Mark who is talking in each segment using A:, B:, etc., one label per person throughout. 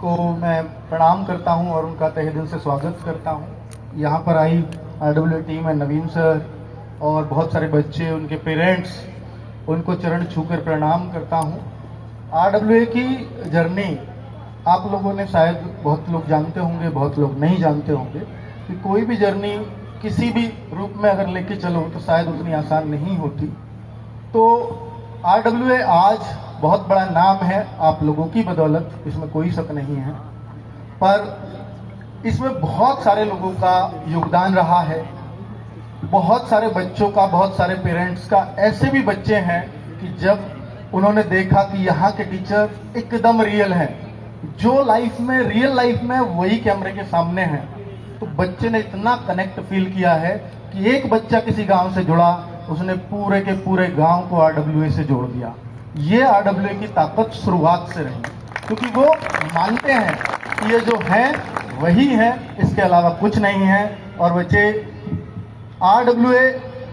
A: को मैं प्रणाम करता हूं और उनका तहे दिल से स्वागत करता हूं। यहाँ पर आई आरडब्ल्यूए टीम है, नवीन सर और बहुत सारे बच्चे, उनके पेरेंट्स, उनको चरण छूकर प्रणाम करता हूं। आरडब्ल्यूए की जर्नी आप लोगों ने शायद बहुत लोग जानते होंगे, बहुत लोग नहीं जानते होंगे कि कोई भी जर्नी किसी भी रूप में अगर लेके चलो तो शायद उतनी आसान नहीं होती। तो आरडब्ल्यूए आज बहुत बड़ा नाम है आप लोगों की बदौलत, इसमें कोई शक नहीं है, पर इसमें बहुत सारे लोगों का योगदान रहा है, बहुत सारे बच्चों का, बहुत सारे पेरेंट्स का। ऐसे भी बच्चे हैं कि जब उन्होंने देखा कि यहाँ के टीचर एकदम रियल हैं, जो लाइफ में, रियल लाइफ में वही कैमरे के सामने हैं, तो बच्चे ने इतना कनेक्ट फील किया है कि एक बच्चा किसी गांव से जुड़ा, उसने पूरे के पूरे गांव को आरडब्ल्यूए से जोड़ दिया। ये आरडब्ल्यूए की ताकत शुरुआत से रही, क्योंकि वो मानते हैं कि ये जो है वही है, इसके अलावा कुछ नहीं है। और बच्चे, आरडब्ल्यूए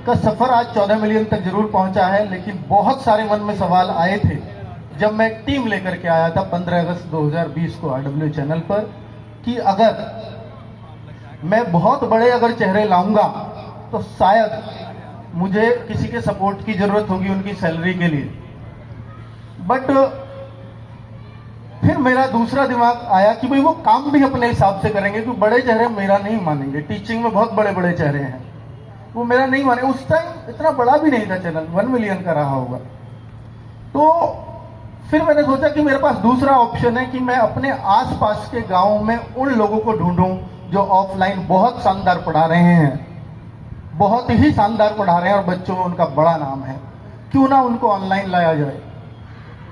A: का सफर आज 14 मिलियन तक जरूर पहुंचा है, लेकिन बहुत सारे मन में सवाल आए थे जब मैं टीम लेकर के आया था 15 अगस्त 2020 को आरडब्ल्यूए चैनल पर, कि अगर मैं बहुत बड़े अगर चेहरे लाऊंगा तो शायद मुझे किसी के सपोर्ट की जरूरत होगी उनकी सैलरी के लिए। बट फिर मेरा दूसरा दिमाग आया कि भाई वो काम भी अपने हिसाब से करेंगे, क्योंकि बड़े चेहरे मेरा नहीं मानेंगे। टीचिंग में बहुत बड़े बड़े चेहरे हैं, वो मेरा नहीं माने। उस टाइम इतना बड़ा भी नहीं था चैनल, 1 मिलियन का रहा होगा। तो फिर मैंने सोचा कि मेरे पास दूसरा ऑप्शन है कि मैं अपने आसपास के गांव में उन लोगों को ढूंढूं जो ऑफलाइन बहुत शानदार पढ़ा रहे हैं, बहुत ही शानदार पढ़ा रहे हैं और बच्चों में उनका बड़ा नाम है, क्यों ना उनको ऑनलाइन लाया जाए।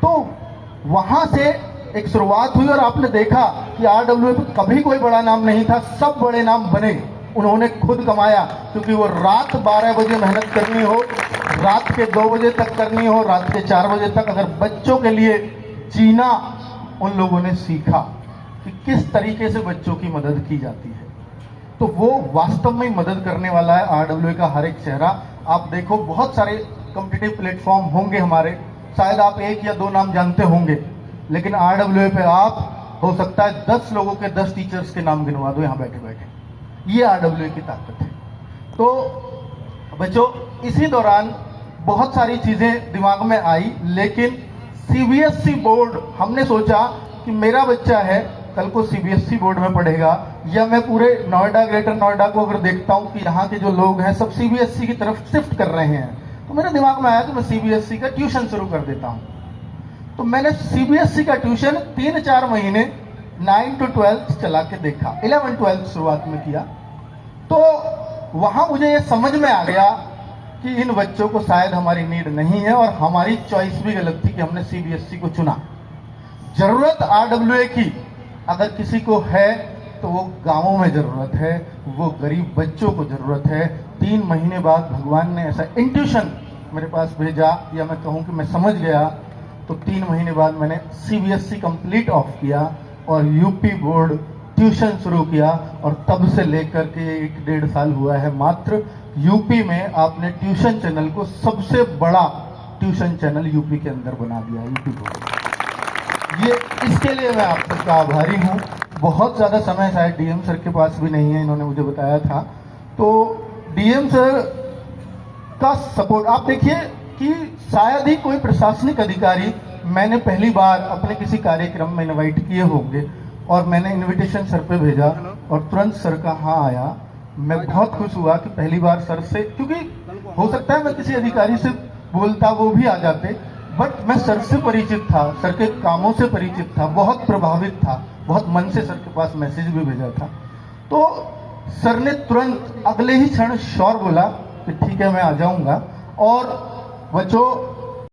A: तो वहां से एक शुरुआत हुई और आपने देखा कि आरडब्ल्यूए पे कभी कोई बड़ा नाम नहीं था, सब बड़े नाम बने, उन्होंने खुद कमाया, क्योंकि वो रात 12 बजे मेहनत करनी हो, रात के 2 बजे तक करनी हो, रात के 4 बजे तक, अगर बच्चों के लिए जीना उन लोगों ने सीखा कि किस तरीके से बच्चों की मदद की जाती है। तो वो वास्तव में मदद करने वाला है आरडब्ल्यूए का हर एक चेहरा। आप देखो, बहुत सारे कॉम्पिटिटिव प्लेटफॉर्म होंगे हमारे, शायद आप 1 या 2 नाम जानते होंगे, लेकिन आरडब्ल्यूए पे आप हो सकता है 10 लोगों के 10 टीचर्स के नाम गिनवा दो यहाँ बैठे बैठे। ये आरडब्ल्यूए की ताकत है। तो बच्चों, इसी दौरान बहुत सारी चीजें दिमाग में आई, लेकिन सीबीएसई बोर्ड, हमने सोचा कि मेरा बच्चा है, कल को सीबीएसई बोर्ड में पढ़ेगा, या मैं पूरे नोएडा, ग्रेटर नोएडा को अगर देखता हूं कि यहाँ के जो लोग हैं सब सीबीएसई की तरफ शिफ्ट कर रहे हैं, तो मेरे दिमाग में आया कि मैं सीबीएसई का ट्यूशन शुरू कर देता हूं। तो मैंने सीबीएसई का ट्यूशन 3-4 महीने 9 to 12 चला के देखा, 11-12 शुरुआत में किया। तो वहां मुझे ये समझ में आ गया कि इन बच्चों को शायद हमारी नीड नहीं है, और हमारी चॉइस भी गलत थी कि हमने सीबीएसई को चुना। जरूरत आरडब्ल्यूए की अगर किसी को है तो वो गांवों में जरूरत है, वो गरीब बच्चों को जरूरत है। 3 महीने बाद भगवान ने ऐसा इंट्यूशन मेरे पास भेजा, या मैं कहूं कि मैं समझ गया, तो 3 महीने बाद मैंने सीबीएसई कंप्लीट ऑफ किया और यूपी बोर्ड ट्यूशन शुरू किया। और तब से लेकर के 1-1.5 साल हुआ है मात्र, यूपी में आपने ट्यूशन चैनल को सबसे बड़ा ट्यूशन चैनल यूपी के अंदर बना दिया, यूपी बोर्ड। ये इसके लिए मैं आप सबका आभारी हूँ। बहुत ज़्यादा समय शायद डीएम सर के पास भी नहीं है, इन्होंने मुझे बताया था। तो डीएम सर का सपोर्ट आप देखिए कि शायद ही कोई प्रशासनिक अधिकारी मैंने पहली बार अपने किसी कार्यक्रम में इनवाइट किए होंगे, और मैंने इनविटेशन सर पे भेजा और तुरंत सर का हाँ आया। मैं बहुत खुश हुआ कि पहली बार सर से, क्योंकि हो सकता है मैं किसी अधिकारी से बोलता वो भी आ जाते, बट मैं सर से परिचित था, सर के कामों से परिचित था, बहुत प्रभावित था, बहुत मन से सर के पास मैसेज भी भेजा था। तो सर ने तुरंत अगले ही क्षण श्योर बोला कि ठीक है मैं आ जाऊंगा। और बच्चों,